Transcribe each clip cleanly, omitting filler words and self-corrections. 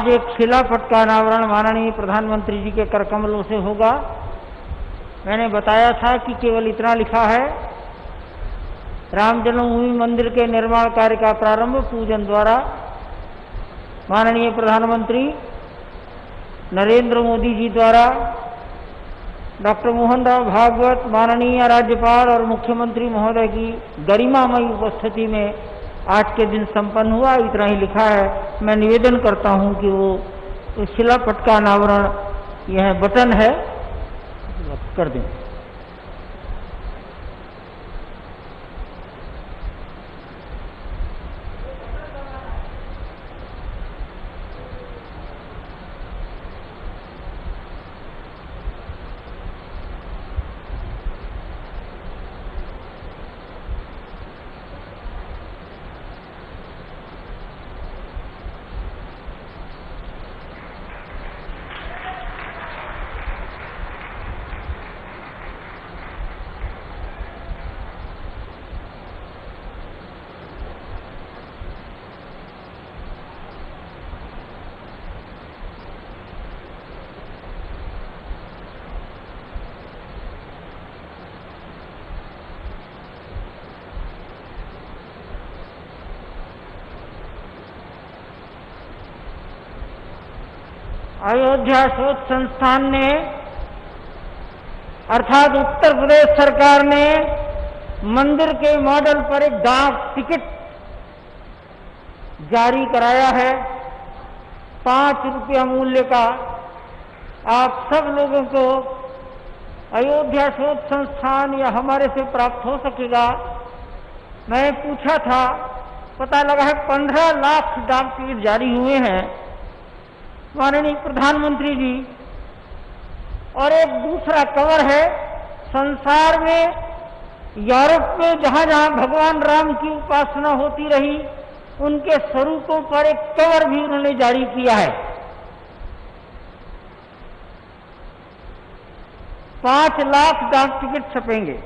एक शिलापट का अनावरण माननीय प्रधानमंत्री जी के कर कमलों से होगा। मैंने बताया था कि केवल इतना लिखा है, राम जन्मभूमि मंदिर के निर्माण कार्य का प्रारंभ पूजन द्वारा माननीय प्रधानमंत्री नरेंद्र मोदी जी द्वारा डॉक्टर मोहन राव भागवत माननीय राज्यपाल और मुख्यमंत्री महोदय की गरिमामयी उपस्थिति में आज के दिन संपन्न हुआ। इतना ही लिखा है। मैं निवेदन करता हूं कि वो शिलापट का अनावरण, यह बटन है, कर दें। अयोध्या शोध संस्थान ने अर्थात उत्तर प्रदेश सरकार ने मंदिर के मॉडल पर एक डाक टिकट जारी कराया है 5 रुपया मूल्य का। आप सब लोगों को अयोध्या शोध संस्थान या हमारे से प्राप्त हो सकेगा। मैं पूछा था, पता लगा है 15 लाख डाक टिकट जारी हुए हैं माननीय प्रधानमंत्री जी। और एक दूसरा कवर है, संसार में, यूरोप में जहां जहां भगवान राम की उपासना होती रही उनके स्वरूपों पर एक कवर भी उन्होंने जारी किया है। 5 लाख डाक टिकट छपेंगे।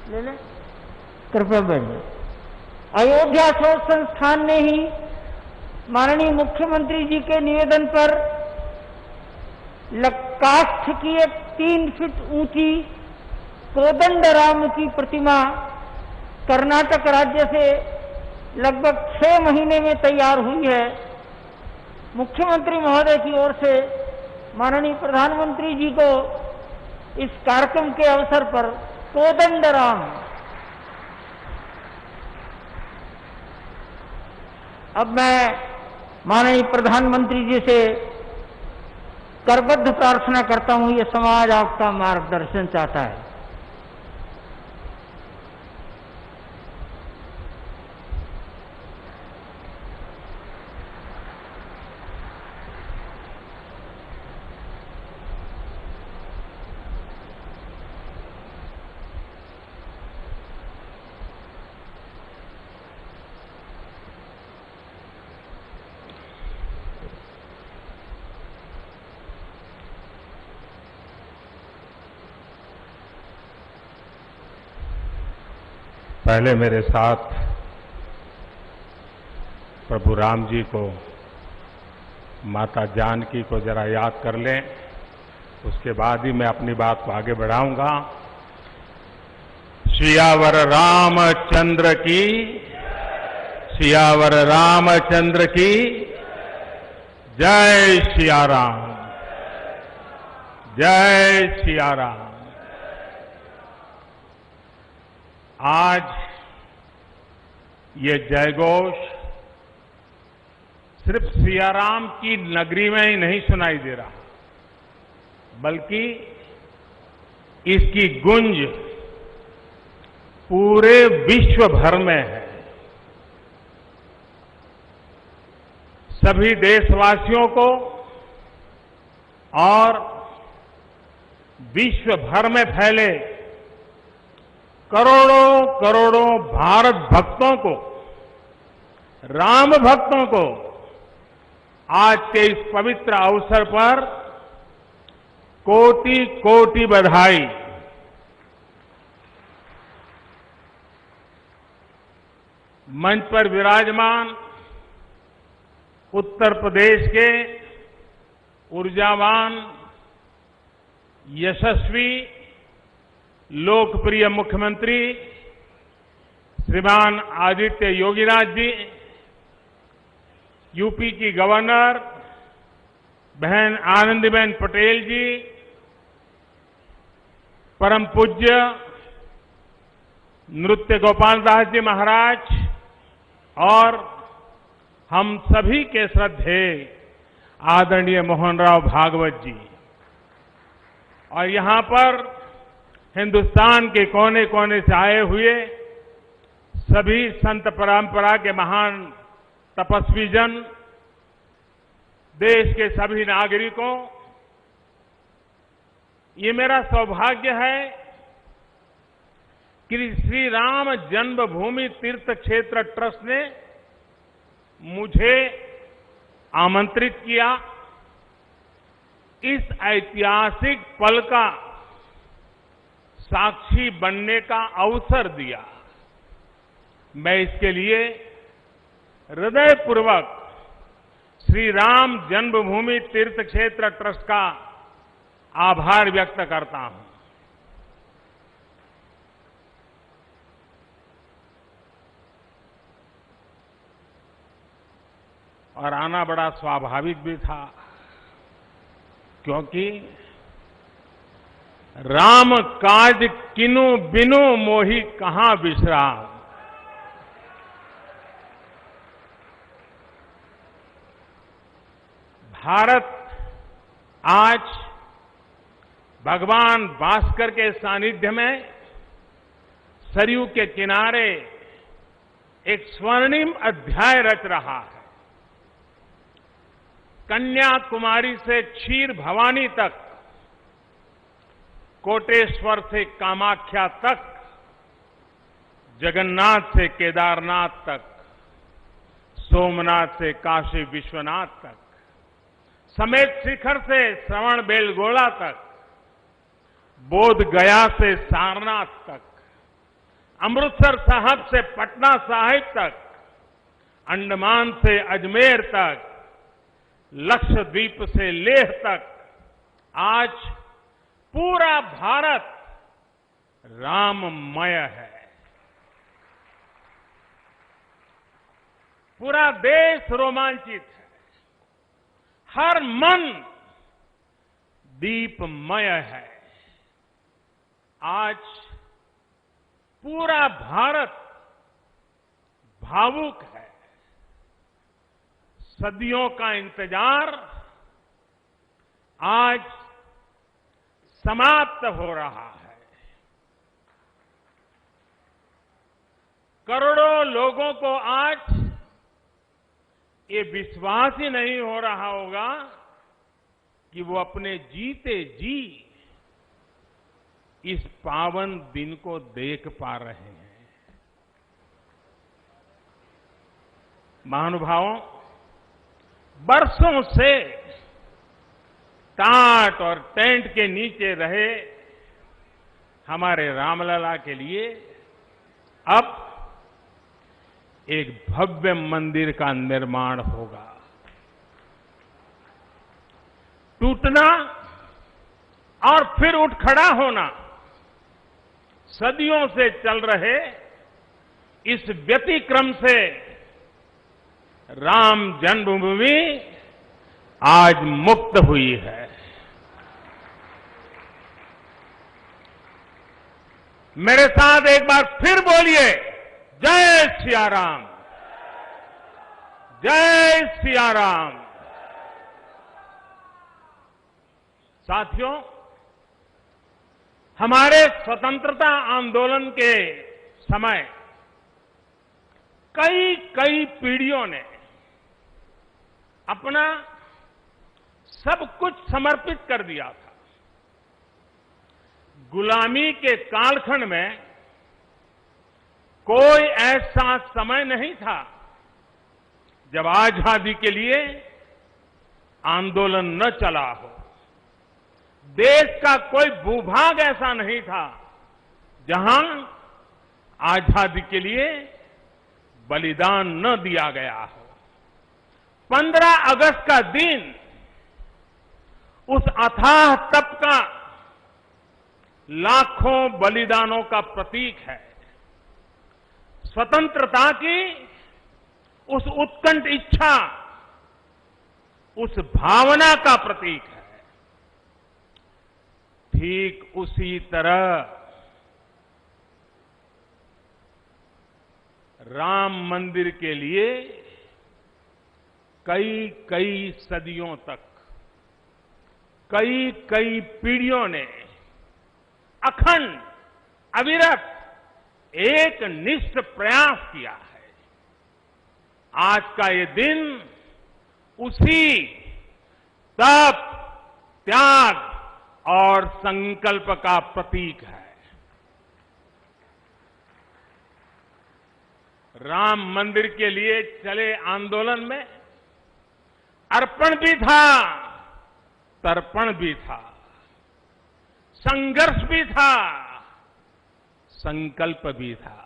ले ले, कृपया बैठिए। अयोध्या शोध संस्थान ने ही माननीय मुख्यमंत्री जी के निवेदन पर काष्ठ की एक 3 फीट ऊंची कोदंड राम की प्रतिमा कर्नाटक राज्य से लगभग 6 महीने में तैयार हुई है। मुख्यमंत्री महोदय की ओर से माननीय प्रधानमंत्री जी को इस कार्यक्रम के अवसर पर कोदंड राम, अब मैं माननीय प्रधानमंत्री जी से करबद्ध प्रार्थना करता हूं, ये समाज आपका मार्गदर्शन चाहता है। पहले मेरे साथ प्रभु राम जी को, माता जानकी को जरा याद कर लें, उसके बाद ही मैं अपनी बात को आगे बढ़ाऊंगा। सियावर रामचंद्र की, सियावर रामचंद्र की जय सिया राम, जय सिया राम। आज ये जयघोष सिर्फ सियाराम की नगरी में ही नहीं सुनाई दे रहा, बल्कि इसकी गूंज पूरे विश्व भर में है। सभी देशवासियों को और विश्व भर में फैले करोड़ों करोड़ों भारत भक्तों को, राम भक्तों को आज के इस पवित्र अवसर पर कोटि कोटि बधाई। मंच पर विराजमान उत्तर प्रदेश के ऊर्जावान, यशस्वी, लोकप्रिय मुख्यमंत्री श्रीमान आदित्य योगीनाथ जी, यूपी की गवर्नर बहन आनंदीबेन पटेल जी, परम पूज्य नृत्य गोपाल दास जी महाराज और हम सभी के श्रद्धेय आदरणीय मोहनराव भागवत जी, और यहां पर हिंदुस्तान के कोने कोने से आए हुए सभी संत परंपरा के महान तपस्वी जन, देश के सभी नागरिकों, ये मेरा सौभाग्य है कि श्री राम जन्मभूमि तीर्थ क्षेत्र ट्रस्ट ने मुझे आमंत्रित किया, इस ऐतिहासिक पल का साक्षी बनने का अवसर दिया। मैं इसके लिए हृदयपूर्वक श्री राम जन्मभूमि तीर्थ क्षेत्र ट्रस्ट का आभार व्यक्त करता हूं। और आना बड़ा स्वाभाविक भी था, क्योंकि राम काज किनु बिनु मोहि कहां विश्राम। भारत आज भगवान भास्कर के सानिध्य में सरयू के किनारे एक स्वर्णिम अध्याय रच रहा है। कन्याकुमारी से क्षीर भवानी तक, कोटेश्वर से कामाख्या तक, जगन्नाथ से केदारनाथ तक, सोमनाथ से काशी विश्वनाथ तक, समेत शिखर से श्रवण बेलगोला तक, बोध गया से सारनाथ तक, अमृतसर साहब से पटना साहिब तक, अंडमान से अजमेर तक, लक्षद्वीप से लेह तक, आज पूरा भारत राममय है। पूरा देश रोमांचित है, हर मन दीपमय है। आज पूरा भारत भावुक है। सदियों का इंतजार आज समाप्त हो रहा है। करोड़ों लोगों को आज ये विश्वास ही नहीं हो रहा होगा कि वो अपने जीते जी इस पावन दिन को देख पा रहे हैं। महानुभावों, बरसों से टाट और टेंट के नीचे रहे हमारे रामलला के लिए अब एक भव्य मंदिर का निर्माण होगा। टूटना और फिर उठ खड़ा होना सदियों से चल रहे इस व्यतिक्रम से राम जन्मभूमि आज मुक्त हुई है। मेरे साथ एक बार फिर बोलिए, जय सिया राम, जय सिया राम। साथियों, हमारे स्वतंत्रता आंदोलन के समय कई कई पीढ़ियों ने अपना सब कुछ समर्पित कर दिया था। गुलामी के कालखंड में कोई ऐसा समय नहीं था जब आजादी के लिए आंदोलन न चला हो, देश का कोई भूभाग ऐसा नहीं था जहां आजादी के लिए बलिदान न दिया गया हो। 15 अगस्त का दिन उस अथाह तप का लाखों बलिदानों का प्रतीक है। स्वतंत्रता की उस उत्कंठ इच्छा, उस भावना का प्रतीक है। ठीक उसी तरह राम मंदिर के लिए कई कई सदियों तक, कई कई पीढ़ियों ने अखंड, अविरत एक निष्ठ प्रयास किया है। आज का ये दिन उसी तप, त्याग और संकल्प का प्रतीक है। राम मंदिर के लिए चले आंदोलन में अर्पण भी था, तर्पण भी था, संघर्ष भी था, संकल्प भी था।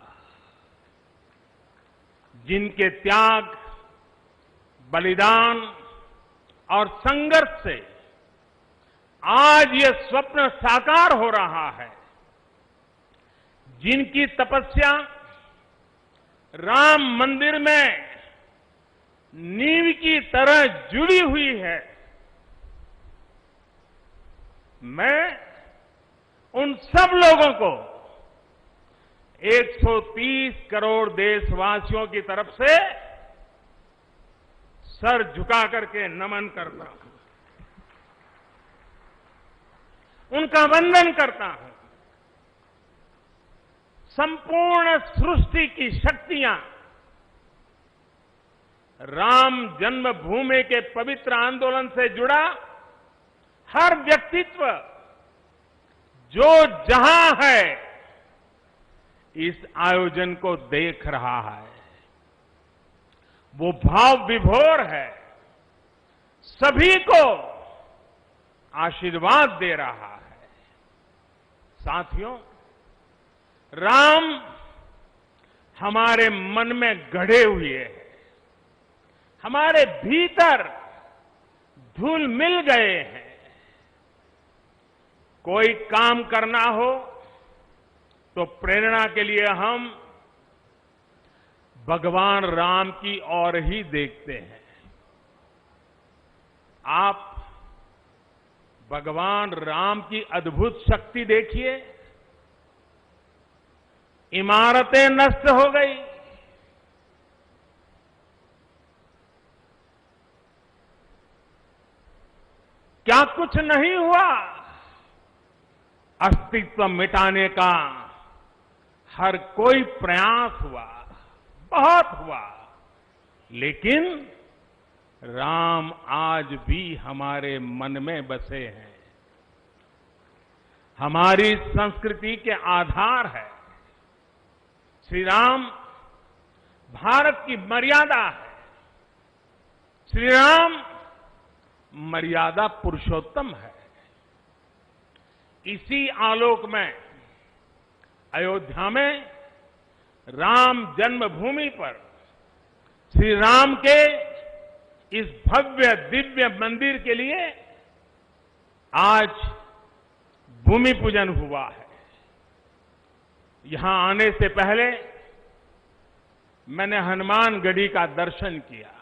जिनके त्याग, बलिदान और संघर्ष से आज ये स्वप्न साकार हो रहा है, जिनकी तपस्या राम मंदिर में नींव की तरह जुड़ी हुई है, मैं उन सब लोगों को 130 करोड़ देशवासियों की तरफ से सर झुका करके नमन करता हूं, उनका वंदन करता हूं। संपूर्ण सृष्टि की शक्तियां राम जन्मभूमि के पवित्र आंदोलन से जुड़ा हर व्यक्तित्व जो जहां है इस आयोजन को देख रहा है, वो भाव विभोर है, सभी को आशीर्वाद दे रहा है। साथियों, राम हमारे मन में गढ़े हुए हैं, हमारे भीतर घुल मिल गए हैं। कोई काम करना हो तो प्रेरणा के लिए हम भगवान राम की ओर ही देखते हैं। आप भगवान राम की अद्भुत शक्ति देखिए। इमारतें नष्ट हो गई, क्या कुछ नहीं हुआ? अस्तित्व मिटाने का हर कोई प्रयास हुआ, बहुत हुआ, लेकिन राम आज भी हमारे मन में बसे हैं, हमारी संस्कृति के आधार है। श्री राम भारत की मर्यादा है। श्री राम मर्यादा पुरुषोत्तम है। इसी आलोक में अयोध्या में राम जन्मभूमि पर श्री राम के इस भव्य दिव्य मंदिर के लिए आज भूमि पूजन हुआ है। यहां आने से पहले मैंने हनुमान गढ़ी का दर्शन किया।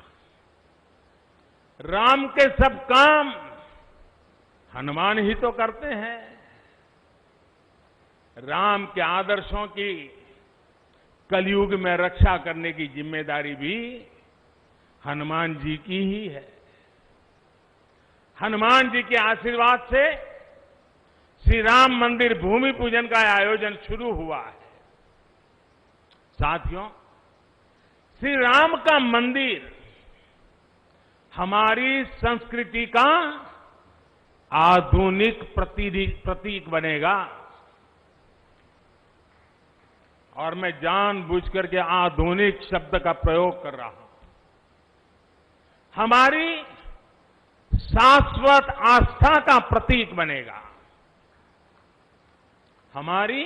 राम के सब काम हनुमान ही तो करते हैं। राम के आदर्शों की कलयुग में रक्षा करने की जिम्मेदारी भी हनुमान जी की ही है। हनुमान जी के आशीर्वाद से श्री राम मंदिर भूमि पूजन का आयोजन शुरू हुआ है। साथियों, श्री राम का मंदिर हमारी संस्कृति का आधुनिक प्रतीक बनेगा। और मैं जानबूझकर के आधुनिक शब्द का प्रयोग कर रहा हूं। हमारी शाश्वत आस्था का प्रतीक बनेगा। हमारी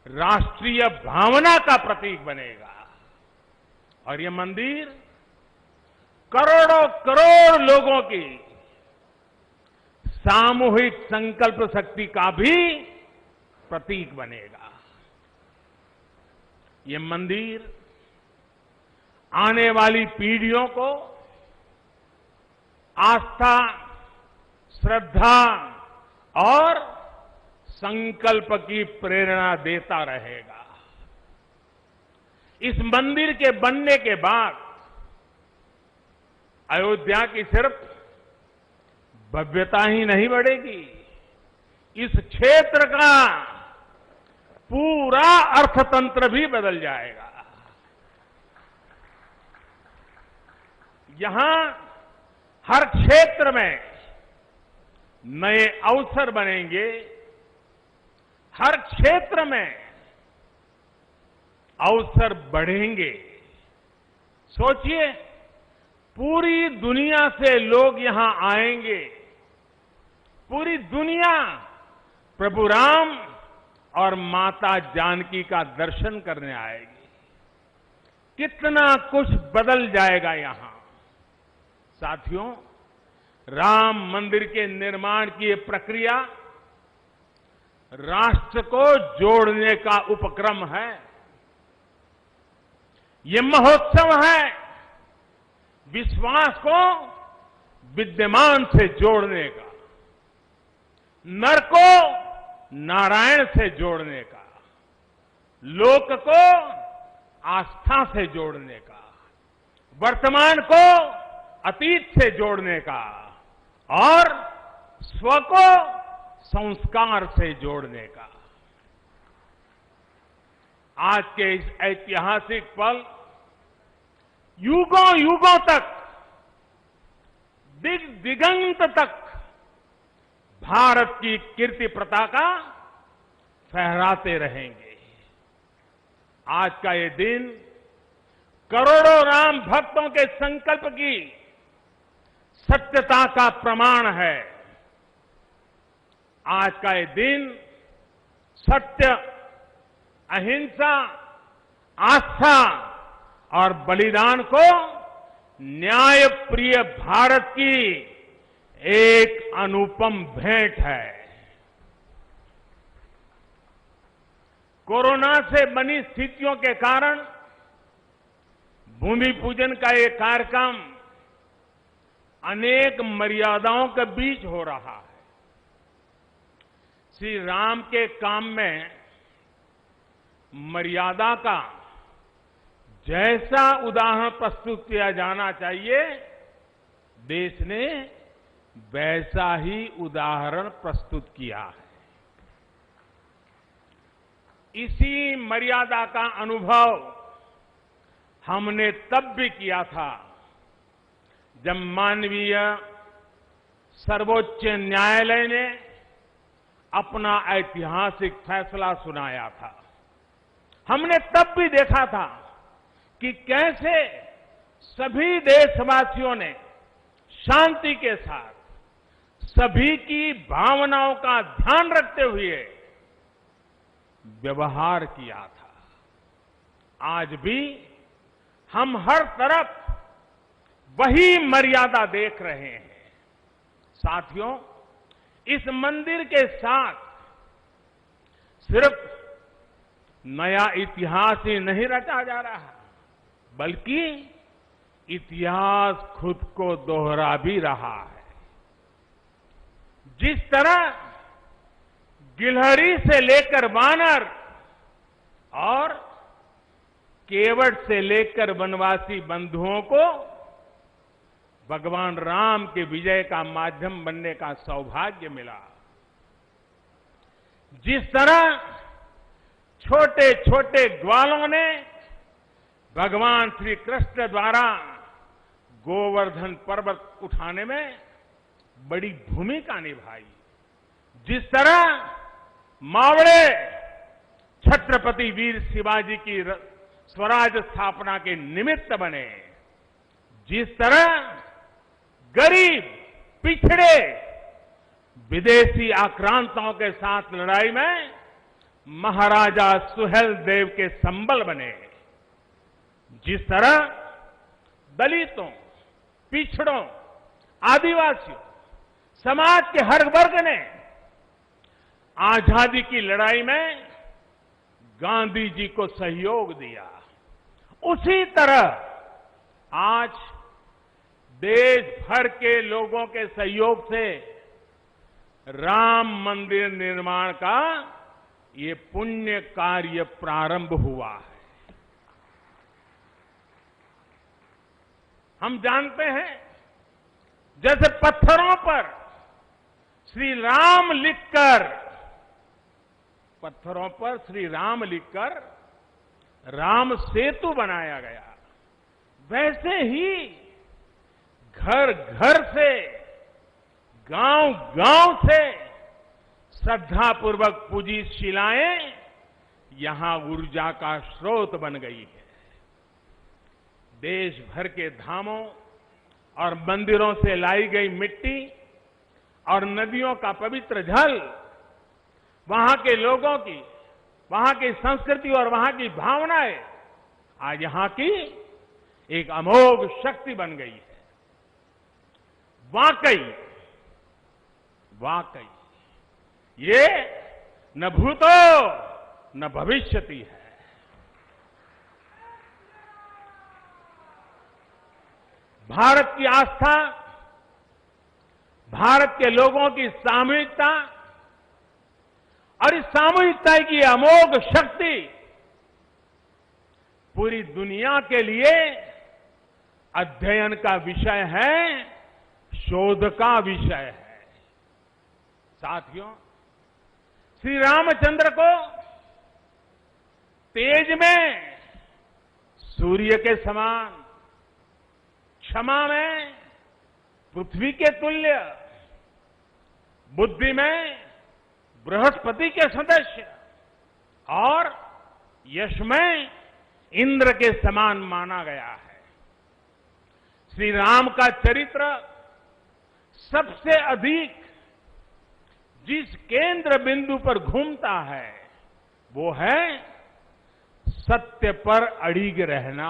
राष्ट्रीय भावना का प्रतीक बनेगा। और ये मंदिर करोड़ों करोड़ लोगों की सामूहिक संकल्प शक्ति का भी प्रतीक बनेगा। ये मंदिर आने वाली पीढ़ियों को आस्था, श्रद्धा और संकल्प की प्रेरणा देता रहेगा। इस मंदिर के बनने के बाद अयोध्या की सिर्फ भव्यता ही नहीं बढ़ेगी, इस क्षेत्र का पूरा अर्थतंत्र भी बदल जाएगा। यहां हर क्षेत्र में नए अवसर बनेंगे, हर क्षेत्र में अवसर बढ़ेंगे। सोचिए, पूरी दुनिया से लोग यहां आएंगे, पूरी दुनिया प्रभु राम और माता जानकी का दर्शन करने आएगी। कितना कुछ बदल जाएगा यहां। साथियों, राम मंदिर के निर्माण की ये प्रक्रिया राष्ट्र को जोड़ने का उपक्रम है। ये महोत्सव है विश्वास को विद्यमान से जोड़ने का, नर को नारायण से जोड़ने का, लोक को आस्था से जोड़ने का, वर्तमान को अतीत से जोड़ने का और स्व को संस्कार से जोड़ने का। आज के इस ऐतिहासिक पल युगों युगों तक, दिग दिगंत तक भारत की कीर्ति पताका फहराते रहेंगे। आज का ये दिन करोड़ों राम भक्तों के संकल्प की सत्यता का प्रमाण है। आज का ये दिन सत्य, अहिंसा, आस्था और बलिदान को न्याय प्रिय भारत की एक अनुपम भेंट है। कोरोना से बनी स्थितियों के कारण भूमि पूजन का ये कार्यक्रम अनेक मर्यादाओं के बीच हो रहा है। श्री राम के काम में मर्यादा का जैसा उदाहरण प्रस्तुत किया जाना चाहिए, देश ने वैसा ही उदाहरण प्रस्तुत किया है। इसी मर्यादा का अनुभव हमने तब भी किया था जब मानवीय सर्वोच्च न्यायालय ने अपना ऐतिहासिक फैसला सुनाया था। हमने तब भी देखा था कि कैसे सभी देशवासियों ने शांति के साथ सभी की भावनाओं का ध्यान रखते हुए व्यवहार किया था। आज भी हम हर तरफ वही मर्यादा देख रहे हैं। साथियों, इस मंदिर के साथ सिर्फ नया इतिहास ही नहीं रचा जा रहा, बल्कि इतिहास खुद को दोहरा भी रहा है। जिस तरह गिलहरी से लेकर वानर और केवट से लेकर वनवासी बंधुओं को भगवान राम के विजय का माध्यम बनने का सौभाग्य मिला, जिस तरह छोटे छोटे ग्वालों ने भगवान श्री कृष्ण द्वारा गोवर्धन पर्वत उठाने में बड़ी भूमिका निभाई, जिस तरह मावड़े छत्रपति वीर शिवाजी की स्वराज स्थापना के निमित्त बने, जिस तरह गरीब, पिछड़े, विदेशी आक्रांताओं के साथ लड़ाई में महाराजा सुहेल देव के संबल बने। जिस तरह दलितों, पिछड़ों, आदिवासियों, समाज के हर वर्ग ने आजादी की लड़ाई में गांधी जी को सहयोग दिया, उसी तरह आज देश भर के लोगों के सहयोग से राम मंदिर निर्माण का ये पुण्य कार्य प्रारंभ हुआ है। हम जानते हैं, जैसे पत्थरों पर श्री राम लिखकर राम सेतु बनाया गया, वैसे ही घर घर से, गांव गांव से श्रद्धापूर्वक पूजित शिलाएं यहां ऊर्जा का स्रोत बन गई है। देश भर के धामों और मंदिरों से लाई गई मिट्टी और नदियों का पवित्र जल वहां के लोगों की, वहां की संस्कृति और वहां की भावनाएं आज यहां की एक अमोघ शक्ति बन गई है। वाकई ये न भूतो न भविष्यति है। भारत की आस्था, भारत के लोगों की सामूहिकता और इस सामूहिकता की अमोघ शक्ति पूरी दुनिया के लिए अध्ययन का विषय है, शोध का विषय है। साथियों, श्री रामचंद्र को तेज में सूर्य के समान, क्षमा में पृथ्वी के तुल्य, बुद्धि में बृहस्पति के सदस्य और यश में इंद्र के समान माना गया है। श्री राम का चरित्र सबसे अधिक जिस केंद्र बिंदु पर घूमता है वो है सत्य पर अड़िग रहना।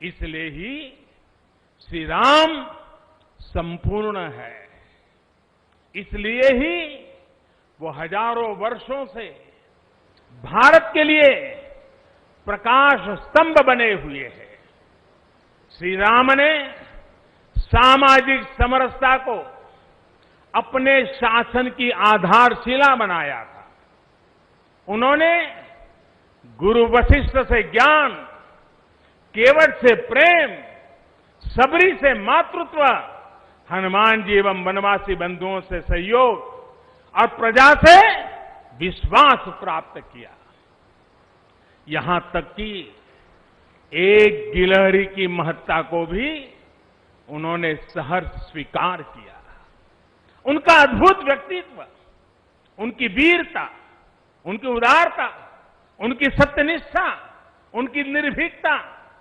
इसलिए ही श्री राम संपूर्ण है, इसलिए ही वो हजारों वर्षों से भारत के लिए प्रकाश स्तंभ बने हुए हैं। श्री राम ने सामाजिक समरसता को अपने शासन की आधारशिला बनाया था। उन्होंने गुरु वशिष्ठ से ज्ञान, केवट से प्रेम, सबरी से मातृत्व, हनुमान जी एवं वनवासी बंधुओं से सहयोग और प्रजा से विश्वास प्राप्त किया। यहां तक कि एक गिलहरी की महत्ता को भी उन्होंने सहर्ष स्वीकार किया। उनका अद्भुत व्यक्तित्व, उनकी वीरता, उनकी उदारता, उनकी सत्यनिष्ठा, उनकी निर्भीकता,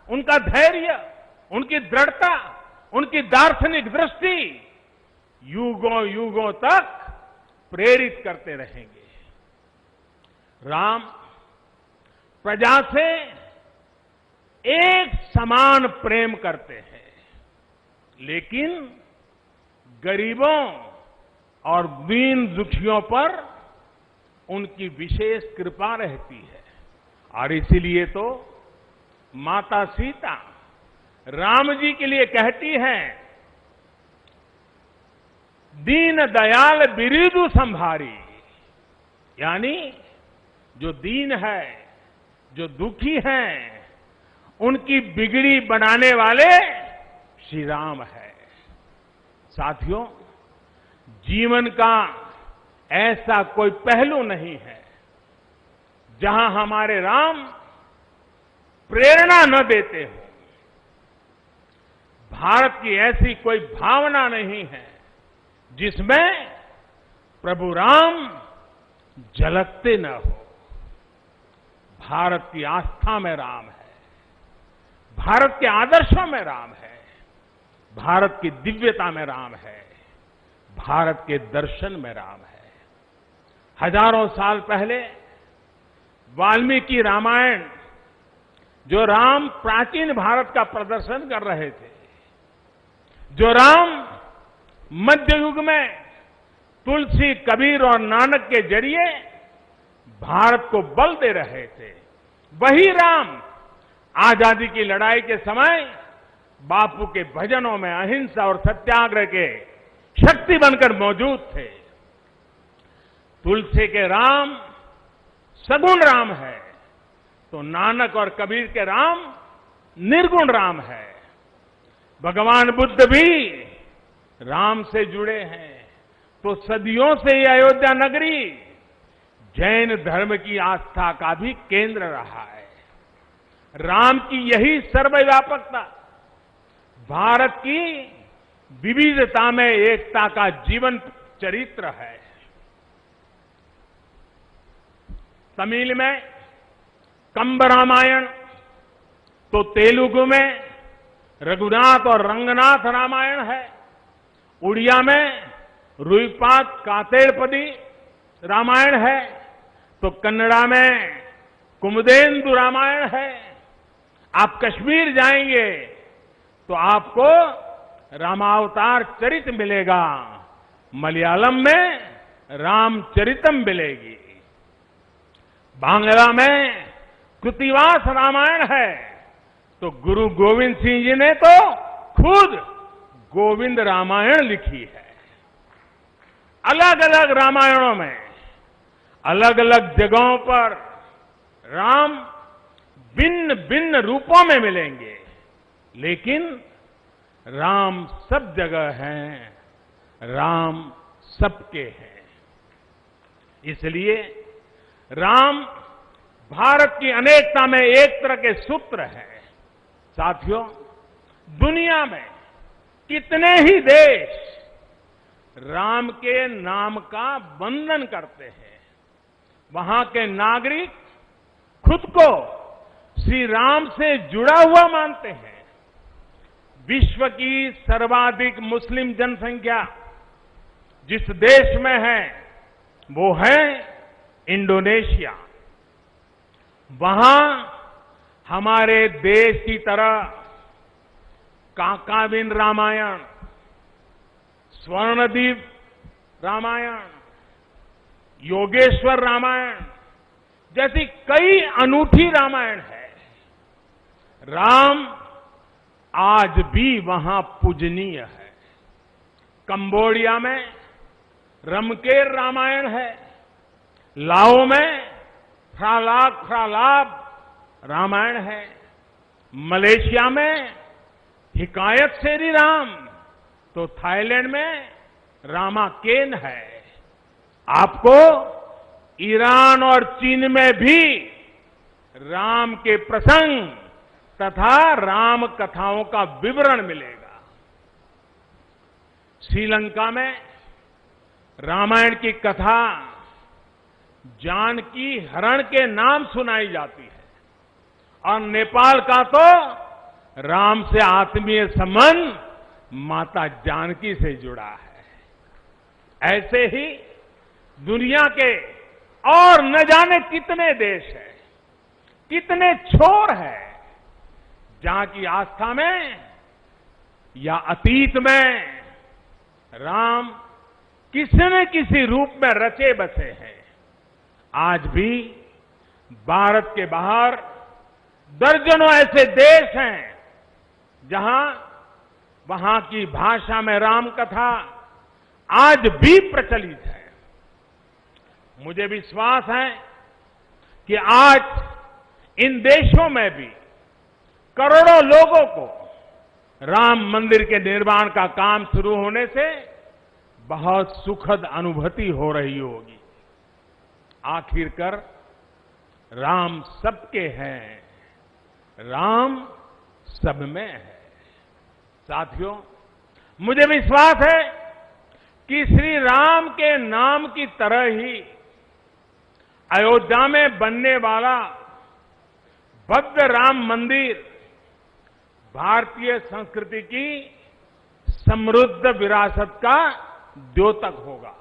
उनका धैर्य, उनकी दृढ़ता, उनकी दार्शनिक दृष्टि युगों युगों तक प्रेरित करते रहेंगे। राम प्रजा से एक समान प्रेम करते हैं, लेकिन गरीबों और दीन दुखियों पर उनकी विशेष कृपा रहती है। और इसीलिए तो माता सीता राम जी के लिए कहती हैं, दीन दयाल बिरिदु संभारी, यानी जो दीन है, जो दुखी हैं, उनकी बिगड़ी बनाने वाले श्री राम है। साथियों, जीवन का ऐसा कोई पहलू नहीं है जहां हमारे राम प्रेरणा न देते हो। भारत की ऐसी कोई भावना नहीं है जिसमें प्रभु राम झलकते न हो। भारत की आस्था में राम है, भारत के आदर्शों में राम है, भारत की दिव्यता में राम है, भारत के दर्शन में राम है। हजारों साल पहले वाल्मीकि रामायण, जो राम प्राचीन भारत का प्रदर्शन कर रहे थे, जो राम मध्य युग में तुलसी, कबीर और नानक के जरिए भारत को बल दे रहे थे, वही राम आजादी की लड़ाई के समय बापू के भजनों में अहिंसा और सत्याग्रह के शक्ति बनकर मौजूद थे। तुलसी के राम सगुण राम है, तो नानक और कबीर के राम निर्गुण राम है। भगवान बुद्ध भी राम से जुड़े हैं, तो सदियों से ये अयोध्या नगरी जैन धर्म की आस्था का भी केंद्र रहा है। राम की यही सर्वव्यापकता भारत की विविधता में एकता का जीवन चरित्र है। तमिल में कंब रामायण, तो तेलुगु में रघुनाथ और रंगनाथ रामायण है। उड़िया में रुईपात कातेड़पदी रामायण है, तो कन्नड़ा में कुमुदेंदु रामायण है। आप कश्मीर जाएंगे तो आपको रामावतार चरित मिलेगा, मलयालम में रामचरितम मिलेगी, बांग्ला में कृतिवास रामायण है, तो गुरु गोविंद सिंह जी ने तो खुद गोविंद रामायण लिखी है। अलग अलग रामायणों में अलग अलग जगहों पर राम भिन्न भिन्न रूपों में मिलेंगे, लेकिन राम सब जगह हैं, राम सबके हैं। इसलिए राम भारत की अनेकता में एक तरह के सूत्र है। साथियों, दुनिया में कितने ही देश राम के नाम का वंदन करते हैं, वहां के नागरिक खुद को श्री राम से जुड़ा हुआ मानते हैं। विश्व की सर्वाधिक मुस्लिम जनसंख्या जिस देश में है वो है इंडोनेशिया। वहां हमारे देश की तरह काकाविन रामायण, स्वर्णदीप रामायण, योगेश्वर रामायण जैसी कई अनूठी रामायण है। राम आज भी वहां पूजनीय है। कंबोडिया में रमकेर रामायण है, लाओ में फ्रालाब रामायण है, मलेशिया में हिकायत शेरी राम, तो थाईलैंड में रामाकेन है। आपको ईरान और चीन में भी राम के प्रसंग तथा राम कथाओं का विवरण मिलेगा। श्रीलंका में रामायण की कथा जानकी हरण के नाम सुनाई जाती है, और नेपाल का तो राम से आत्मीय संबंध माता जानकी से जुड़ा है। ऐसे ही दुनिया के और न जाने कितने देश हैं, कितने छोर हैं, जहां की आस्था में या अतीत में राम किसी न किसी रूप में रचे बसे हैं। आज भी भारत के बाहर दर्जनों ऐसे देश हैं जहां वहां की भाषा में राम कथा आज भी प्रचलित है। मुझे विश्वास है कि आज इन देशों में भी करोड़ों लोगों को राम मंदिर के निर्माण का काम शुरू होने से बहुत सुखद अनुभूति हो रही होगी। आखिरकार राम सबके हैं, राम सब में है। साथियों, मुझे विश्वास है कि श्री राम के नाम की तरह ही अयोध्या में बनने वाला भव्य राम मंदिर भारतीय संस्कृति की समृद्ध विरासत का द्योतक होगा।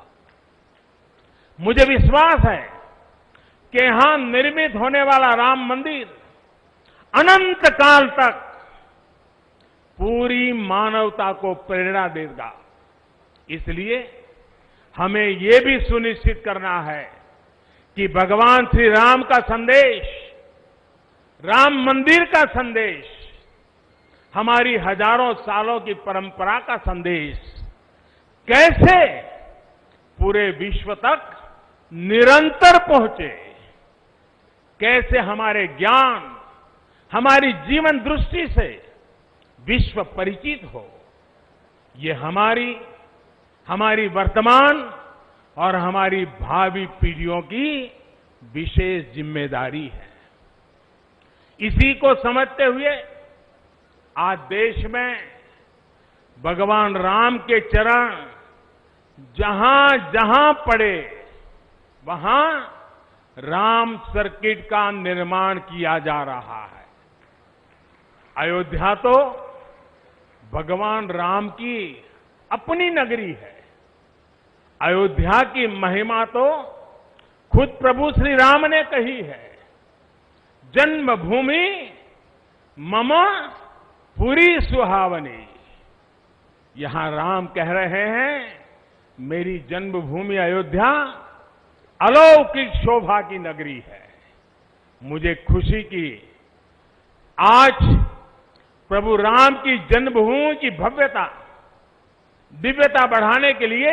मुझे विश्वास है कि यहां निर्मित होने वाला राम मंदिर अनंत काल तक पूरी मानवता को प्रेरणा देगा। इसलिए हमें ये भी सुनिश्चित करना है कि भगवान श्री राम का संदेश, राम मंदिर का संदेश, हमारी हजारों सालों की परंपरा का संदेश कैसे पूरे विश्व तक निरंतर पहुंचे, कैसे हमारे ज्ञान, हमारी जीवन दृष्टि से विश्व परिचित हो, ये हमारी वर्तमान और हमारी भावी पीढ़ियों की विशेष जिम्मेदारी है। इसी को समझते हुए आज देश में भगवान राम के चरण जहां जहां पड़े वहां राम सर्किट का निर्माण किया जा रहा है। अयोध्या तो भगवान राम की अपनी नगरी है। अयोध्या की महिमा तो खुद प्रभु श्री राम ने कही है, जन्मभूमि मम पुरी सुहावनी। यहां राम कह रहे हैं, मेरी जन्मभूमि अयोध्या अलौकिक शोभा की नगरी है। मुझे खुशी की आज प्रभु राम की जन्मभूमि की भव्यता, दिव्यता बढ़ाने के लिए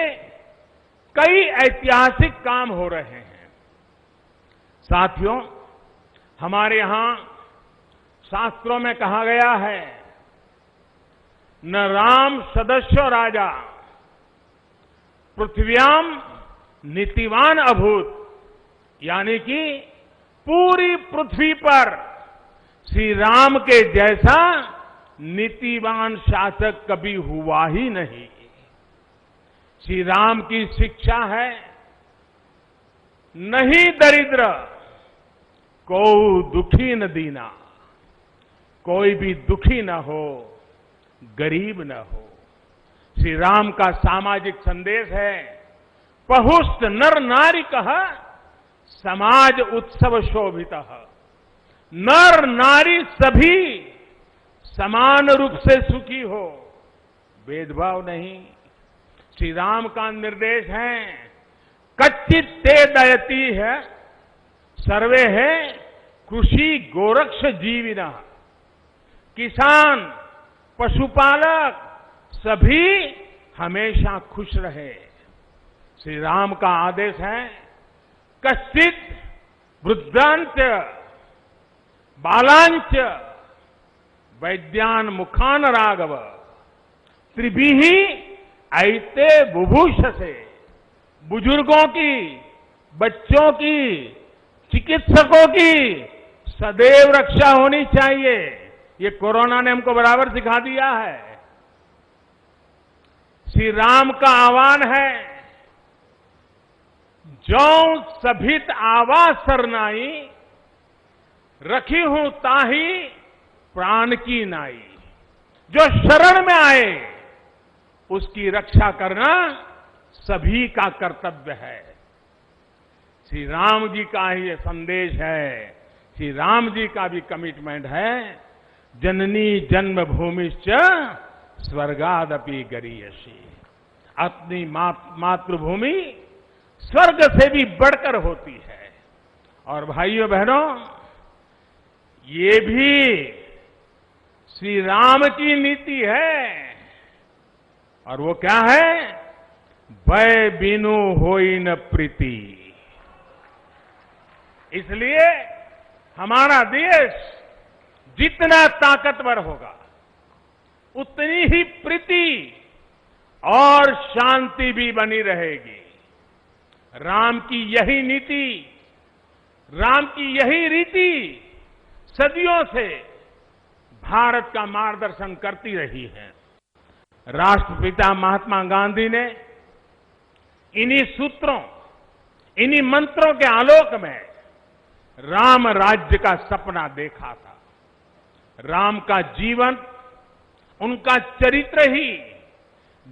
कई ऐतिहासिक काम हो रहे हैं। साथियों, हमारे यहां शास्त्रों में कहा गया है, न राम सदस्यो राजा पृथ्व्याम नीतिवान अभूत, यानी कि पूरी पृथ्वी पर श्री राम के जैसा नीतिवान शासक कभी हुआ ही नहीं। श्री राम की शिक्षा है, नहीं दरिद्र को दुखी न दीना, कोई भी दुखी न हो, गरीब न हो। श्री राम का सामाजिक संदेश है, पहुष्ट नर नारी कह समाज उत्सव शोभित। नर नारी सभी समान रूप से सुखी हो, भेदभाव नहीं। श्री राम का निर्देश है, कच्चित ते दयती है सर्वे है कृषि गोरक्ष जीविना। किसान, पशुपालक सभी हमेशा खुश रहे। श्री राम का आदेश है, कश्चित वृद्धांच बालांच वैद्यान मुखान राघव त्रिभिः ऐते बुभूष से। बुजुर्गों की, बच्चों की, चिकित्सकों की सदैव रक्षा होनी चाहिए। ये कोरोना ने हमको बराबर सिखा दिया है। श्री राम का आह्वान है, जो सभित आवाज सरनाई रखी हूं ताही प्राण की नाई। जो शरण में आए उसकी रक्षा करना सभी का कर्तव्य है। श्री राम जी का ही ये संदेश है, श्री राम जी का भी कमिटमेंट है, जननी जन्मभूमिश्च स्वर्गादपि गरीयसी। अपनी मातृभूमि स्वर्ग से भी बढ़कर होती है। और भाइयों बहनों, ये भी श्री राम की नीति है। और वो क्या है? भय बिनु होई न प्रीति। इसलिए हमारा देश जितना ताकतवर होगा उतनी ही प्रीति और शांति भी बनी रहेगी। राम की यही नीति, राम की यही रीति सदियों से भारत का मार्गदर्शन करती रही है। राष्ट्रपिता महात्मा गांधी ने इन्हीं सूत्रों, इन्हीं मंत्रों के आलोक में राम राज्य का सपना देखा था। राम का जीवन, उनका चरित्र ही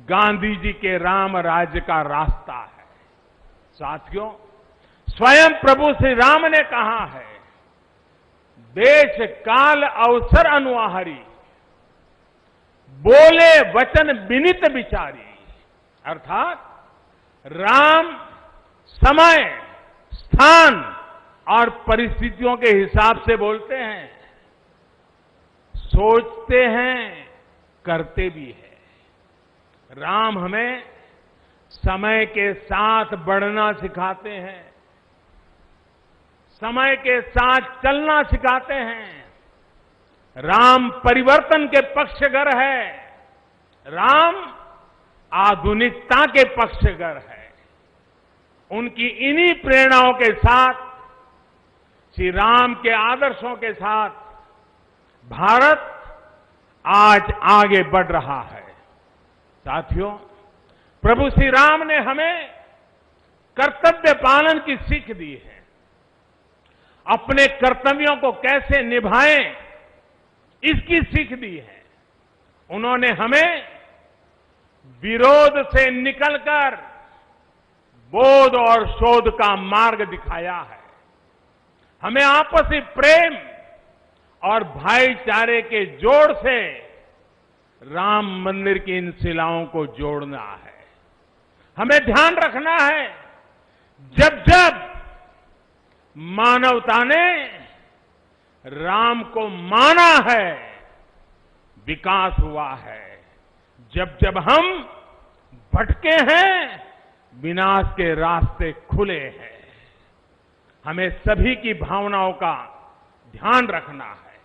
गांधी जी के राम राज्य का रास्ता है। साथियों, स्वयं प्रभु श्री राम ने कहा है, देश काल अवसर अनुआहारी, बोले वचन विनित विचारी। अर्थात राम समय, स्थान और परिस्थितियों के हिसाब से बोलते हैं, सोचते हैं, करते भी हैं। राम हमें समय के साथ बढ़ना सिखाते हैं, समय के साथ चलना सिखाते हैं। राम परिवर्तन के पक्षगर है, राम आधुनिकता के पक्षगर है। उनकी इन्हीं प्रेरणाओं के साथ, श्री राम के आदर्शों के साथ भारत आज आगे बढ़ रहा है। साथियों, प्रभु श्री राम ने हमें कर्तव्य पालन की सीख दी है। अपने कर्तव्यों को कैसे निभाएं, इसकी सीख दी है। उन्होंने हमें विरोध से निकलकर बोध और शोध का मार्ग दिखाया है। हमें आपसी प्रेम और भाईचारे के जोड़ से राम मंदिर की इन शिलाओं को जोड़ना है। हमें ध्यान रखना है, जब जब मानवता ने राम को माना है, विकास हुआ है। जब जब हम भटके हैं, विनाश के रास्ते खुले हैं। हमें सभी की भावनाओं का ध्यान रखना है।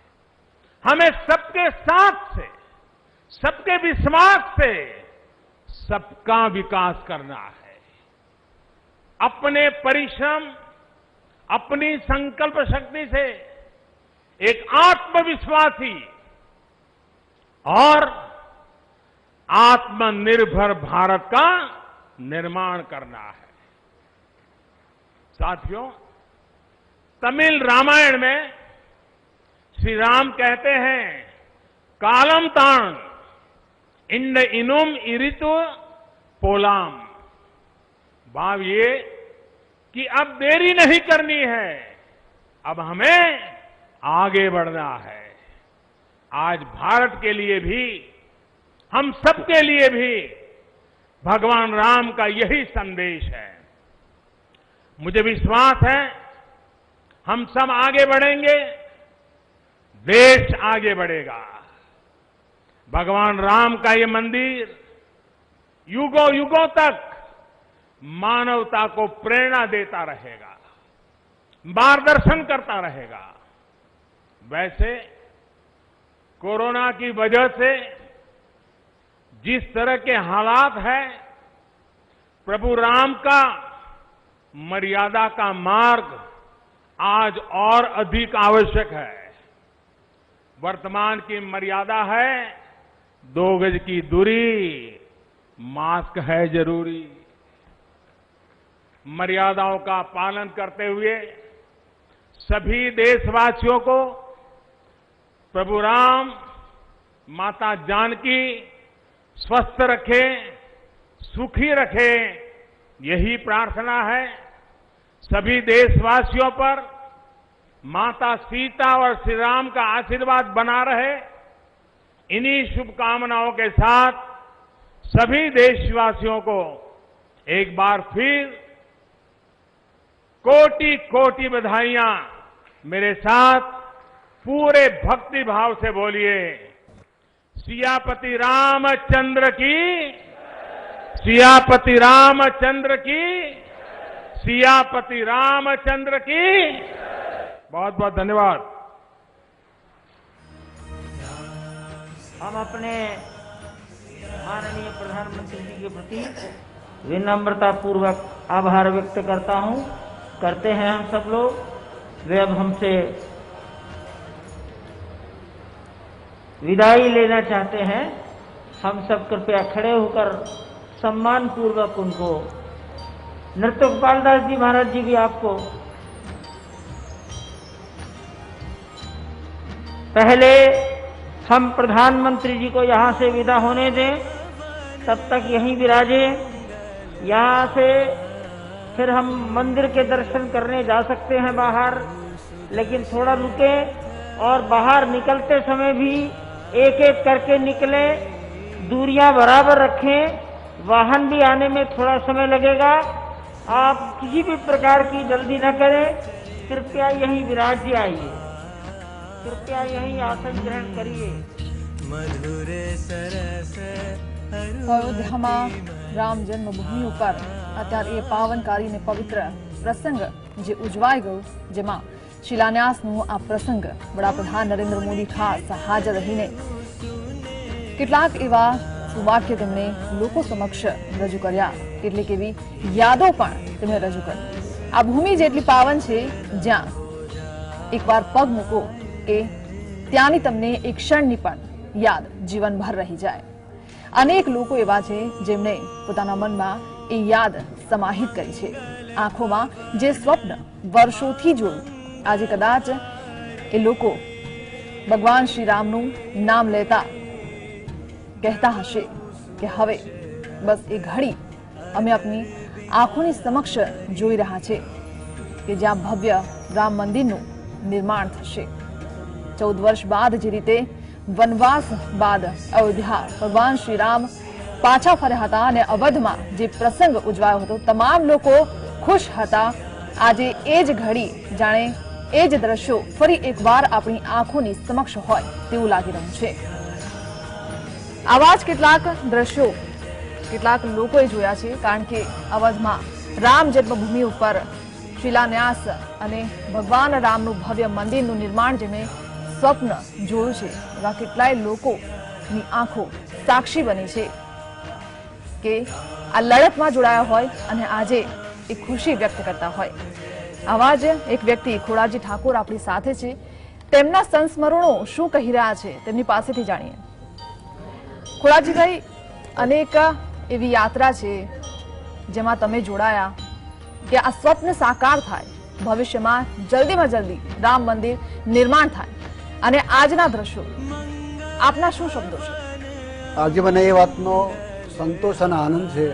हमें सबके साथ से, सबके विश्वास से सबका विकास करना है। अपने परिश्रम, अपनी संकल्प शक्ति से एक आत्मविश्वासी और आत्मनिर्भर भारत का निर्माण करना है। साथियों, तमिल रामायण में श्री राम कहते हैं, कालम ताण इंड इनुम इरितु पोलाम। भाव ये कि अब देरी नहीं करनी है, अब हमें आगे बढ़ना है। आज भारत के लिए भी, हम सबके लिए भी भगवान राम का यही संदेश है। मुझे विश्वास है, हम सब आगे बढ़ेंगे, देश आगे बढ़ेगा। भगवान राम का ये मंदिर युगों युगों तक मानवता को प्रेरणा देता रहेगा, मार्गदर्शन करता रहेगा। वैसे कोरोना की वजह से जिस तरह के हालात हैं, प्रभु राम का मर्यादा का मार्ग आज और अधिक आवश्यक है। वर्तमान की मर्यादा है 2 गज की दूरी, मास्क है जरूरी। मर्यादाओं का पालन करते हुए सभी देशवासियों को प्रभु राम, माता जानकी स्वस्थ रखें, सुखी रखें, यही प्रार्थना है। सभी देशवासियों पर माता सीता और श्री राम का आशीर्वाद बना रहे। इन्हीं शुभकामनाओं के साथ सभी देशवासियों को एक बार फिर कोटि कोटि बधाइयां। मेरे साथ पूरे भक्ति भाव से बोलिए, सियापति रामचंद्र की, सियापति रामचंद्र की, सियापति रामचंद्र की। बहुत बहुत धन्यवाद। हम अपने माननीय प्रधानमंत्री जी के प्रति विनम्रता पूर्वक आभार व्यक्त करते हैं हम सब लोग। वे अब हमसे विदाई लेना चाहते हैं। हम सब कृपया खड़े होकर सम्मान पूर्वक उनको, नृत्य गोपाल दास जी महाराज जी भी आपको पहले हम प्रधानमंत्री जी को यहां से विदा होने दें, तब तक यहीं विराजे। यहां से फिर हम मंदिर के दर्शन करने जा सकते हैं बाहर, लेकिन थोड़ा रुके और बाहर निकलते समय भी एक एक करके निकले, दूरियां बराबर रखें। वाहन भी आने में थोड़ा समय लगेगा, आप किसी भी प्रकार की जल्दी न करें। कृपया यहीं विराज जी आइए, कृपया यहीं आसन ग्रहण करिए। અયોધ્યામાં રામ જન્મભૂમિ ઉપર અત્યારે એ પાવનકારી અને પવિત્ર પ્રસંગ જે ઉજવાઈ ગયો, જેમાં શિલાન્યાસનો આ પ્રસંગ વડાપ્રધાન નરેન્દ્ર મોદી ખાસ હાજર રહીને કેટલાક એવા વાક્ય તેમણે લોકો સમક્ષ રજૂ કર્યા, કેટલીક એવી યાદો પણ તેમણે રજૂ કરી। આ ભૂમિ જેટલી પાવન છે, જ્યાં એકવાર પગ મૂકો કે ત્યાંની તમને એક ક્ષણની પણ યાદ જીવનભર રહી જાય। અનેક લોકો એવા છે જેમણે પોતાના મનમાં એ યાદ સમાહિત કરી છે। આંખોમાં જે સ્વપ્ન વર્ષોથી જોયું, આજે કદાચ એ લોકો ભગવાન શ્રી રામનું નામ લેતા કહેતા હશે કે હવે બસ એ ઘડી અમે આપની આંખોની સમક્ષ જોઈ રહ્યા છે કે જ્યાં ભવ્ય રામ મંદિરનું નિર્માણ થશે। 14 વર્ષ બાદ જે રીતે વનવાસ બાદ અયોધ્યા ભગવાન શ્રી રામ પાછા ફર્યા હતા અને અવધમાં જે પ્રસંગ ઉજવાયો હતો, તમામ લોકો ખુશ હતા। આજે એ જ ઘડી જાણે એ જ દ્રશ્યો ફરી એકવાર આપણી આંખોની સમક્ષ હોય તેવું લાગી રહ્યું છે। આવા જ કેટલાક દ્રશ્યો કેટલાક લોકોએ જોયા છે, કારણ કે અવધમાં રામ જન્મભૂમિ ઉપર શિલાન્યાસ અને ભગવાન રામનું ભવ્ય મંદિરનું નિર્માણ જેમણે સ્વપ્ન જોયું છે, એવા કેટલાય લોકોની આંખો સાક્ષી બની છે કે આ લડતમાં જોડાયા હોય અને આજે એક ખુશી વ્યક્ત કરતા હોય। આવા જ એક વ્યક્તિ ખોડાજી ઠાકોર આપણી સાથે છે, તેમના સંસ્મરણો શું કહી રહ્યા છે તેમની પાસેથી જાણીએ। ખોડાજીભાઈ, અનેક એવી યાત્રા છે જેમાં તમે જોડાયા કે આ સ્વપ્ન સાકાર થાય, ભવિષ્યમાં જલ્દીમાં જલ્દી રામ મંદિર નિર્માણ થાય, અને આજના દ્રશ્યો આપના શું શબ્દો છે? આજે મને એ વાતનો સંતોષ અને આનંદ છે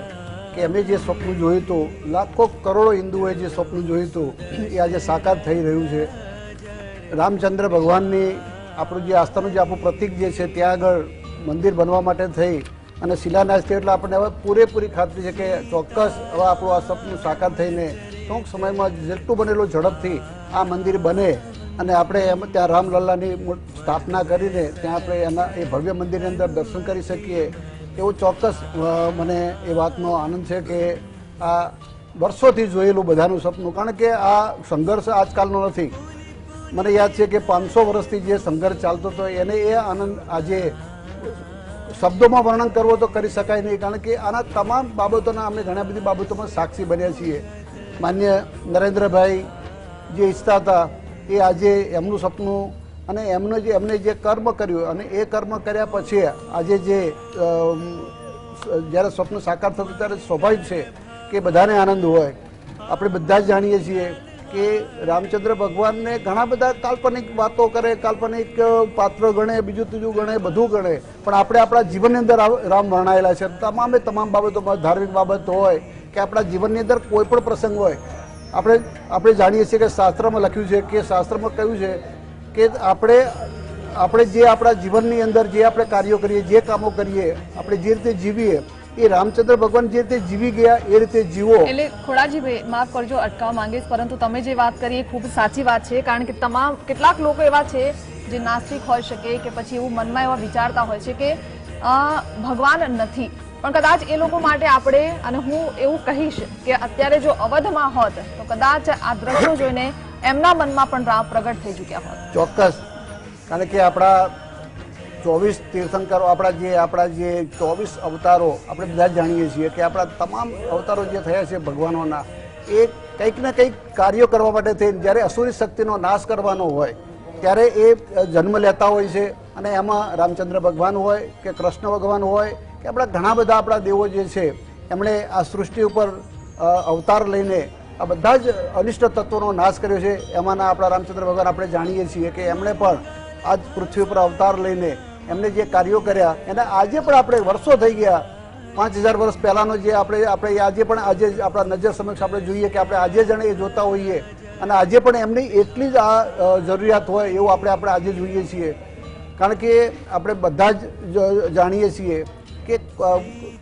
કે અમે જે સ્વપ્ન જોયું હતું, લાખો કરોડો હિન્દુઓએ જે સ્વપ્ન જોયું હતું એ આજે સાકાર થઈ રહ્યું છે। રામચંદ્ર ભગવાનની આપણું જે આસ્થાનું જે આપણું પ્રતીક જે છે ત્યાં આગળ મંદિર બનવા માટે થઈ અને શિલાન્યાસ થયો, એટલે આપણને હવે પૂરેપૂરી ખાતરી છે કે ચોક્કસ હવે આપણું આ સપનું સાકાર થઈને ટૂંક સમયમાં જેટલું બનેલું ઝડપથી આ મંદિર બને અને આપણે એમ ત્યાં રામલલ્લાની સ્થાપના કરીને ત્યાં આપણે એના એ ભવ્ય મંદિરની અંદર દર્શન કરી શકીએ એવું ચોક્કસ મને એ વાતનો આનંદ છે કે આ વર્ષોથી જોયેલું બધાનું સપનું, કારણ કે આ સંઘર્ષ આજકાલનો નથી। મને યાદ છે કે 500 વર્ષથી જે સંઘર્ષ ચાલતો હતો એને એ આનંદ આજે શબ્દોમાં વર્ણન કરવો તો કરી શકાય નહીં, કારણ કે આના તમામ બાબતોના અમે ઘણા બધી બાબતોમાં સાક્ષી બન્યા છીએ। માન્ય નરેન્દ્રભાઈ જે ઈચ્છતા હતા એ આજે એમનું સપનું અને એમને જે કર્મ કર્યું અને એ કર્મ કર્યા પછી આજે જે જ્યારે સ્વપ્ન સાકાર થતું ત્યારે સ્વાભાવિક છે કે બધાને આનંદ હોય। આપણે બધા જ જાણીએ છીએ કે રામચંદ્ર ભગવાનને ઘણા બધા કાલ્પનિક વાતો કરે, કાલ્પનિક પાત્રો ગણે, બીજું ત્રીજું ગણે, બધું ગણે, પણ આપણે આપણા જીવનની અંદર રામ વર્ણાયેલા છે। તમામે તમામ બાબતોમાં ધાર્મિક બાબત હોય કે આપણા જીવનની અંદર કોઈ પણ પ્રસંગ હોય, આપણે જાણીએ છીએ કે શાસ્ત્રમાં લખ્યું છે કે શાસ્ત્રમાં કહ્યું છે કે આપણે જે આપણા જીવનની અંદર જે આપણે કાર્યો કરીએ, જે કામો કરીએ, આપણે જે રીતે જીવીએ એ રામચંદ્ર ભગવાન જે રીતે જીવી ગયા એ રીતે જીવો। એટલે ખોડાજીભાઈ, માફ કરજો અટકાવવા માંગીશ, પરંતુ તમે જે વાત કરી એ ખૂબ સાચી વાત છે, કારણ કે તમામ કેટલાક લોકો એવા છે જે નાસ્તિક હોઈ શકે કે પછી એવું મનમાં એવા વિચારતા હોય છે કે ભગવાન નથી, પણ કદાચ એ લોકો માટે આપણે, અને હું એવું કહીશ કે અત્યારે જો અવધમાં હોત તો કદાચ આ દ્રશ્યો જોઈને એમના મનમાં પણ રામ પ્રગટ થઈ ચૂક્યા હોત। ચોક્કસ, કારણ કે આપણા 24 તીર્થંકરો, આપણા જે 24 અવતારો આપણે બધા જાણીએ છીએ કે આપણા તમામ અવતારો જે થયા છે ભગવાનોના એ કંઈક ને કંઈક કાર્યો કરવા માટે થઈને જ્યારે અસુરી શક્તિનો નાશ કરવાનો હોય ત્યારે એ જન્મ લેતા હોય છે, અને એમાં રામચંદ્ર ભગવાન હોય કે કૃષ્ણ ભગવાન હોય કે આપણા ઘણા બધા આપણા દેવો જે છે એમણે આ સૃષ્ટિ ઉપર અવતાર લઈને આ બધા જ અનિષ્ટ તત્વોનો નાશ કર્યો છે। એમાંના આપણા રામચંદ્ર ભગવાન આપણે જાણીએ છીએ કે એમણે પણ આજ પૃથ્વી પર અવતાર લઈને એમને જે કાર્યો કર્યા એને આજે પણ આપણે વર્ષો થઈ ગયા 5000 વર્ષ પહેલાંનો જે આપણે આજે પણ આજે આપણા નજર સમક્ષ આપણે જોઈએ કે આપણે આજે જાણે એ જોતા હોઈએ અને આજે પણ એમની એટલી જ આ જરૂરિયાત હોય એવું આપણે આજે જોઈએ છીએ. કારણ કે આપણે બધા જ જાણીએ છીએ કે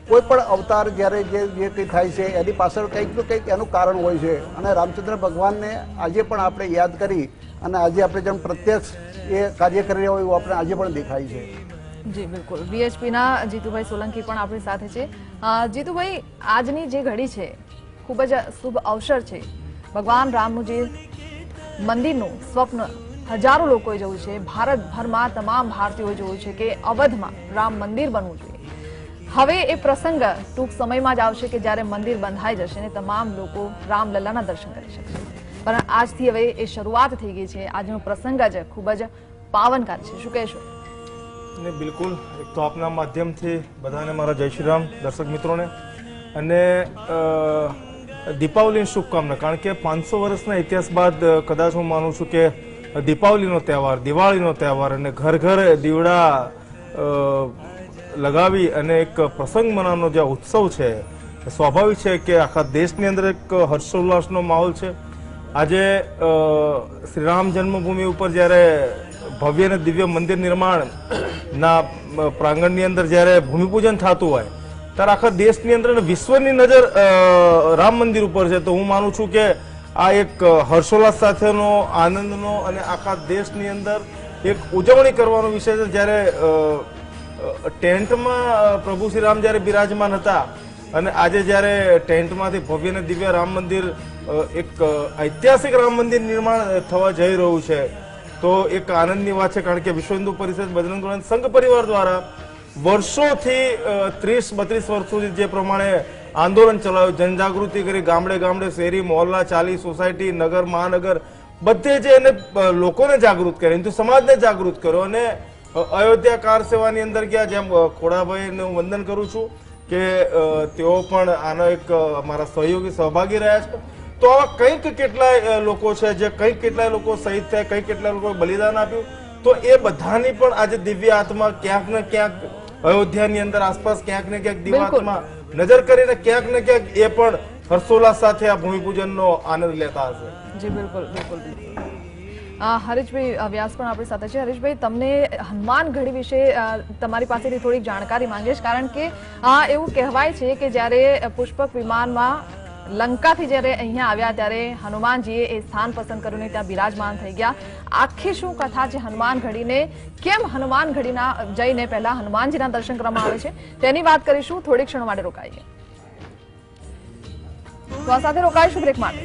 કોઈ પણ અવતાર જ્યારે જે કંઈ થાય છે એની પાછળ કંઈક કંઈક એનું કારણ હોય છે અને રામચંદ્ર ભગવાનને આજે પણ આપણે યાદ કરી અને આજે આપણે જેમ પ્રત્યક્ષ એ કાર્ય કરી રહ્યા હોય એવું આપણે આજે પણ દેખાય છે. જી બિલકુલ. વીએચપીના જીતુભાઈ સોલંકી પણ આપણી સાથે છે. જીતુભાઈ, આજની જે ઘડી છે ખૂબ જ શુભ અવસર છે. ભગવાન રામનું જે મંદિરનું સ્વપ્ન હજારો લોકોએ જોયું છે, ભારતભરમાં તમામ ભારતીયોએ જોયું છે કે અવધમાં રામ મંદિર બનવું જોઈએ. હવે એ પ્રસંગ ટૂંક સમયમાં જ આવશે કે જ્યારે મંદિર બંધાઈ જશે અને તમામ લોકો રામલલ્લાના દર્શન કરી શકશે. પણ આજથી હવે એ શરૂઆત થઈ ગઈ છે. આજનો પ્રસંગ જ ખૂબ જ પાવનકાર છે. શું કહેશો? ને બિલકુલ, એક તો આપના માધ્યમથી બધાને મારા જય શ્રી રામ દર્શક મિત્રોને, અને દીપાવલીની શુભકામના. કારણ કે 500 વર્ષના ઇતિહાસ બાદ કદાચ હું માનું છું કે દીપાવલીનો તહેવાર, દિવાળીનો તહેવાર અને ઘર ઘર દીવડા લગાવી અને એક પ્રસંગ મનાવવાનો જે ઉત્સવ છે સ્વાભાવિક છે કે આખા દેશની અંદર એક હર્ષોલ્લાસનો માહોલ છે. આજે શ્રી રામ જન્મભૂમિ ઉપર જ્યારે ભવ્ય અને દિવ્ય મંદિર નિર્માણના પ્રાંગણની અંદર જ્યારે ભૂમિપૂજન થતું હોય ત્યારે આખા દેશની અંદર વિશ્વની નજર રામ મંદિર ઉપર છે. તો હું માનું છું કે આ એક હર્ષોલ્લાસ સાથેનો આનંદનો અને આખા દેશની અંદર એક ઉજવણી કરવાનો વિષય છે. જ્યારે ટેન્ટમાં પ્રભુ શ્રી રામ જ્યારે બિરાજમાન હતા અને આજે જ્યારે ટેન્ટમાંથી ભવ્ય અને દિવ્ય રામ મંદિર, એક ઐતિહાસિક રામ મંદિર નિર્માણ થવા જઈ રહ્યું છે, તો એક આનંદની વાત છે. કારણ કે વિશ્વ હિન્દુ પરિષદ બજરંગ દળ સંઘ પરિવાર દ્વારા વર્ષોથી 30-32 વર્ષ સુધી જે પ્રમાણે આંદોલન ચલાવ્યું, જનજાગૃતિ કરી, ગામડે ગામડે, શેરી મોહલ્લા, ચાલી, સોસાયટી, નગર, મહાનગર બધે જે એને લોકોને જાગૃત કર્યા, હિન્દુ સમાજને જાગૃત કર્યો અને અયોધ્યા કાર સેવાની અંદર ગયા. જેમ ખોડાભાઈને હું વંદન કરું છું કે તેઓ પણ આનો એક અમારા સહયોગી સહભાગી રહ્યા છે. તો આવા કંઈક કેટલાય લોકો છે જે કંઈક કેટલાય લોકો શહીદ થયા, કંઈક કેટલાય લોકો બલિદાન આપ્યું. તો એ બધાની પણ આજે દિવ્ય આત્મા ક્યાંક ને ક્યાંક અયોધ્યાની અંદર આસપાસ ક્યાંક ને ક્યાંક દિવ્ય આત્મા નજર કરીને ક્યાંક ને ક્યાંક એ પણ હર્ષોલ્લાસ સાથે આ ભૂમિપૂજનનો આનંદ લેતા હશે. જી બિલકુલ બિલકુલ. હરીશભાઈ વ્યાસ પણ આપણી સાથે છે. હરીશભાઈ, તમને હનુમાન ગઢી વિશે તમારી પાસેથી થોડીક જાણકારી માંગીશ. કારણ કે એવું કહેવાય છે કે જ્યારે પુષ્પક વિમાનમાં લંકાથી જ્યારે અહીંયા આવ્યા ત્યારે હનુમાનજીએ એ સ્થાન પસંદ કર્યું, ત્યાં બિરાજમાન થઈ ગયા. આખી શું કથા છે હનુમાન ઘડીને, કેમ હનુમાન ઘડીના જઈને પહેલા હનુમાનજીના દર્શન કરવામાં આવે છે તેની વાત કરીશું. થોડીક ક્ષણો માટે રોકાઈએ. તો આ સાથે રોકાઈશું બ્રેક માટે.